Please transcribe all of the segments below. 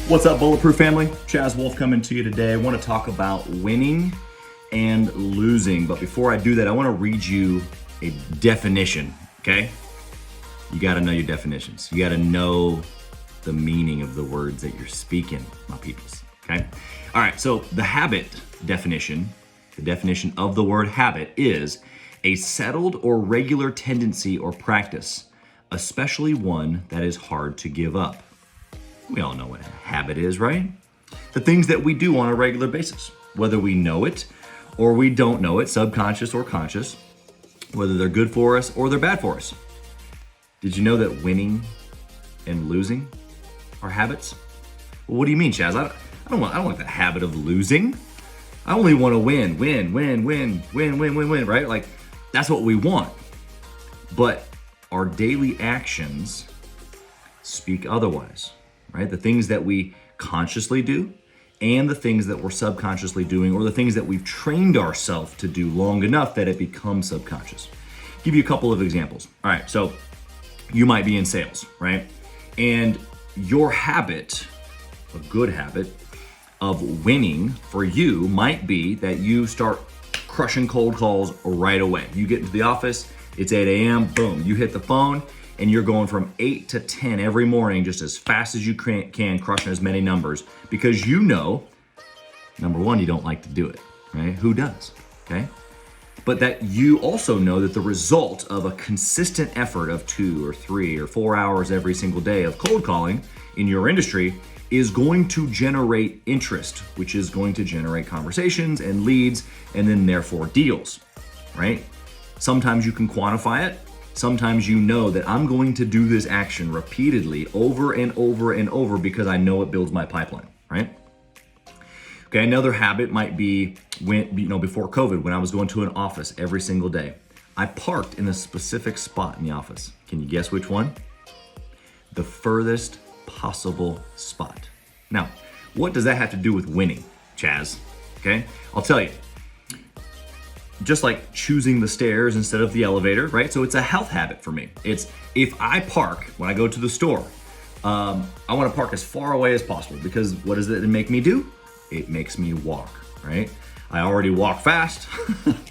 What's up, Bulletproof family? Chaz Wolf coming to you today. I want to talk about winning and losing. But before I do that, I want to read you a definition, okay? You got to know your definitions. You got to know the meaning of the words that you're speaking, my peoples, okay? All right, so the habit definition, the definition of the word habit is a settled or regular tendency or practice, especially one that is hard to give up. We all know what a habit is, right? The things that we do on a regular basis, whether we know it or we don't know it, subconscious or conscious, whether they're good for us or they're bad for us. Did you know that winning and losing are habits? Well, what do you mean, Chaz? I don't want the habit of losing. I only want to win, right? Like, that's what we want. But our daily actions speak otherwise. Right? The things that we consciously do and the things that we're subconsciously doing, or the things that we've trained ourselves to do long enough that it becomes subconscious. Give you a couple of examples. All right, so you might be in sales, right? And your habit, a good habit of winning for you might be that you start crushing cold calls right away. You get into the office, it's 8 a.m., boom, you hit the phone, and you're going from 8 to 10 every morning just as fast as you can, crushing as many numbers, because you know, number one, you don't like to do it, right? Who does, okay? But that you also know that the result of a consistent effort of 2 or 3 or 4 hours every single day of cold calling in your industry is going to generate interest, which is going to generate conversations and leads, and then therefore deals, right? Sometimes you can quantify it. Sometimes you know that I'm going to do this action repeatedly over and over and over because I know it builds my pipeline, right? Okay, another habit might be before COVID, when I was going to an office every single day, I parked in a specific spot in the office. Can you guess which one? The furthest possible spot. Now, what does that have to do with winning, Chaz? Okay, I'll tell you. Just like choosing the stairs instead of the elevator, right? So it's a health habit for me. It's if I park when I go to the store, I want to park as far away as possible, because what does it make me do? It makes me walk, right? I already walk fast,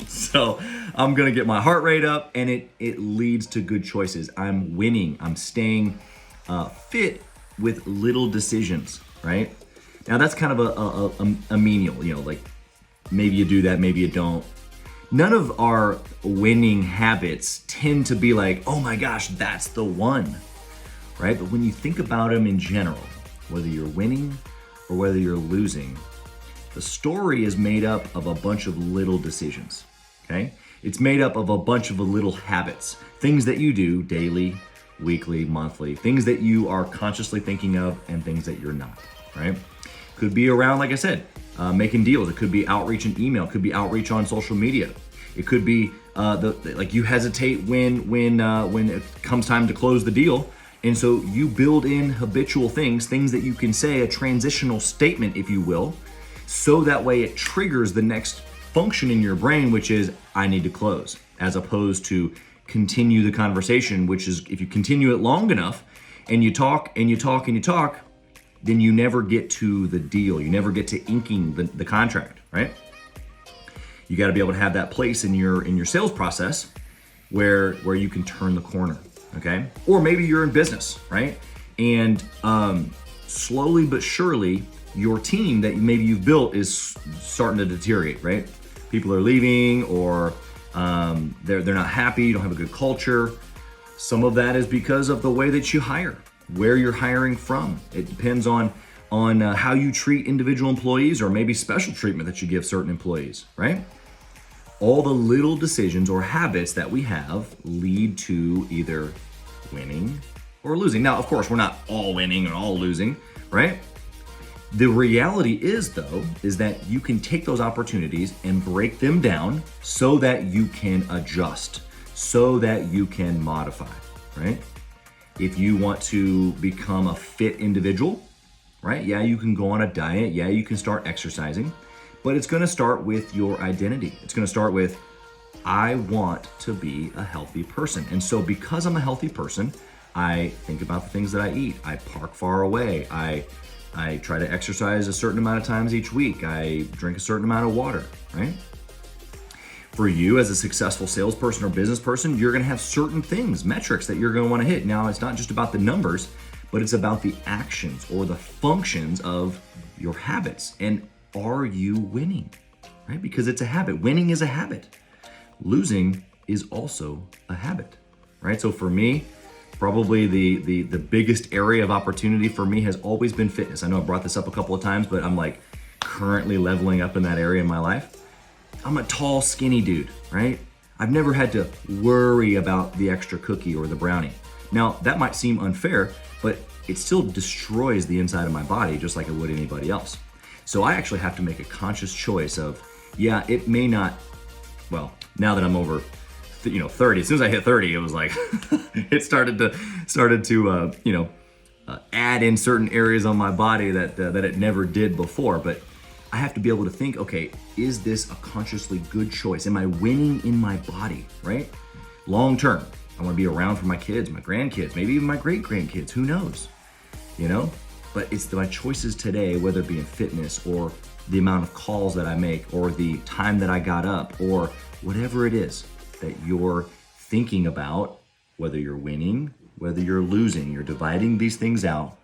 so I'm gonna get my heart rate up, and it leads to good choices. I'm winning. I'm staying fit with little decisions, right? Now that's kind of a menial, like maybe you do that, maybe you don't. None of our winning habits tend to be like, oh my gosh, that's the one, right? But when you think about them in general, whether you're winning or whether you're losing, the story is made up of a bunch of little decisions, okay? It's made up of a bunch of little habits, things that you do daily, weekly, monthly, things that you are consciously thinking of and things that you're not, right? Could be around, like I said, making deals. It could be outreach and email. It could be outreach on social media. It could be you hesitate when it comes time to close the deal, and so you build in habitual things that you can say, a transitional statement, if you will, so that way it triggers the next function in your brain, which is I need to close, as opposed to continue the conversation, which is if you continue it long enough, and you talk and you talk and you talk, then you never get to the deal. You never get to inking the contract, right? You got to be able to have that place in your sales process where you can turn the corner, okay? Or maybe you're in business, right? And slowly but surely, your team that maybe you've built is starting to deteriorate, right? People are leaving, or they're not happy. You don't have a good culture. Some of that is because of the way that you hire, where you're hiring from. It depends on how you treat individual employees, or maybe special treatment that you give certain employees, right? All the little decisions or habits that we have lead to either winning or losing. Now, of course, we're not all winning and all losing, right? The reality is that you can take those opportunities and break them down so that you can adjust, so that you can modify, right? If you want to become a fit individual, right? Yeah, you can go on a diet. Yeah, you can start exercising, but it's going to start with your identity. It's going to start with, I want to be a healthy person. And so because I'm a healthy person, I think about the things that I eat. I park far away. I I try to exercise a certain amount of times each week. I drink a certain amount of water, right? For you as a successful salesperson or business person, you're gonna have certain things, metrics that you're gonna wanna hit. Now, it's not just about the numbers, but it's about the actions or the functions of your habits. And are you winning, right? Because it's a habit. Winning is a habit. Losing is also a habit, right? So for me, probably the biggest area of opportunity for me has always been fitness. I know I brought this up a couple of times, but I'm like currently leveling up in that area in my life. I'm a tall, skinny dude, right? I've never had to worry about the extra cookie or the brownie. Now, that might seem unfair, but it still destroys the inside of my body just like it would anybody else. So I actually have to make a conscious choice of, yeah, it may not, well, now that I'm over 30, as soon as I hit 30, it was like, it started to add in certain areas on my body that it never did before. But I have to be able to think, okay, is this a consciously good choice? Am I winning in my body, right? Long term, I want to be around for my kids, my grandkids, maybe even my great grandkids, who knows, But it's my choices today, whether it be in fitness or the amount of calls that I make or the time that I got up or whatever it is that you're thinking about, whether you're winning, whether you're losing, you're dividing these things out,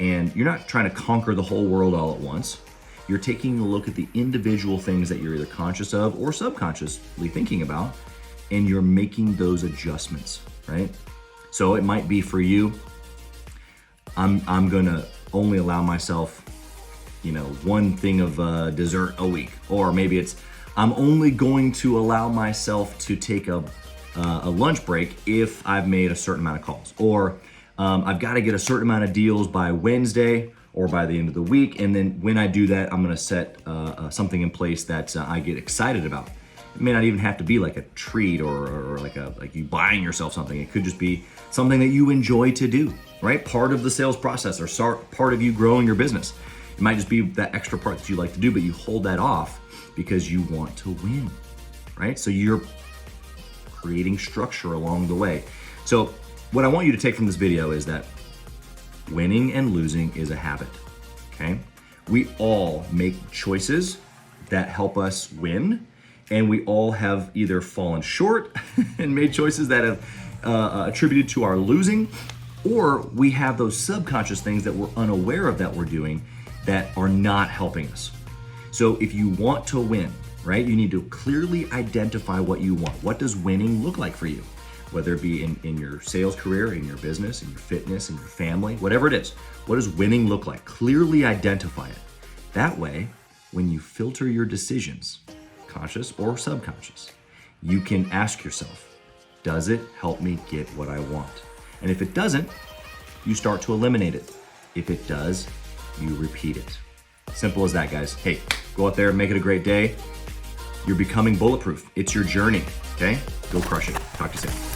and you're not trying to conquer the whole world all at once. You're taking a look at the individual things that you're either conscious of or subconsciously thinking about, and you're making those adjustments, right? So it might be for you, I'm gonna only allow myself, one thing of dessert a week, or maybe it's I'm only going to allow myself to take a lunch break if I've made a certain amount of calls, or I've got to get a certain amount of deals by Wednesday or by the end of the week, and then when I do that, I'm gonna set something in place that I get excited about. It may not even have to be like a treat or like you buying yourself something. It could just be something that you enjoy to do, right? Part of the sales process or part of you growing your business. It might just be that extra part that you like to do, but you hold that off because you want to win, right? So you're creating structure along the way. So what I want you to take from this video is that winning and losing is a habit, okay? We all make choices that help us win, and we all have either fallen short and made choices that have attributed to our losing, or we have those subconscious things that we're unaware of that we're doing that are not helping us. So if you want to win, right, you need to clearly identify what you want. What does winning look like for you? Whether it be in your sales career, in your business, in your fitness, in your family, whatever it is. What does winning look like? Clearly identify it. That way, when you filter your decisions, conscious or subconscious, you can ask yourself, does it help me get what I want? And if it doesn't, you start to eliminate it. If it does, you repeat it. Simple as that, guys. Hey, go out there, make it a great day. You're becoming bulletproof. It's your journey, okay? Go crush it. Talk to you soon.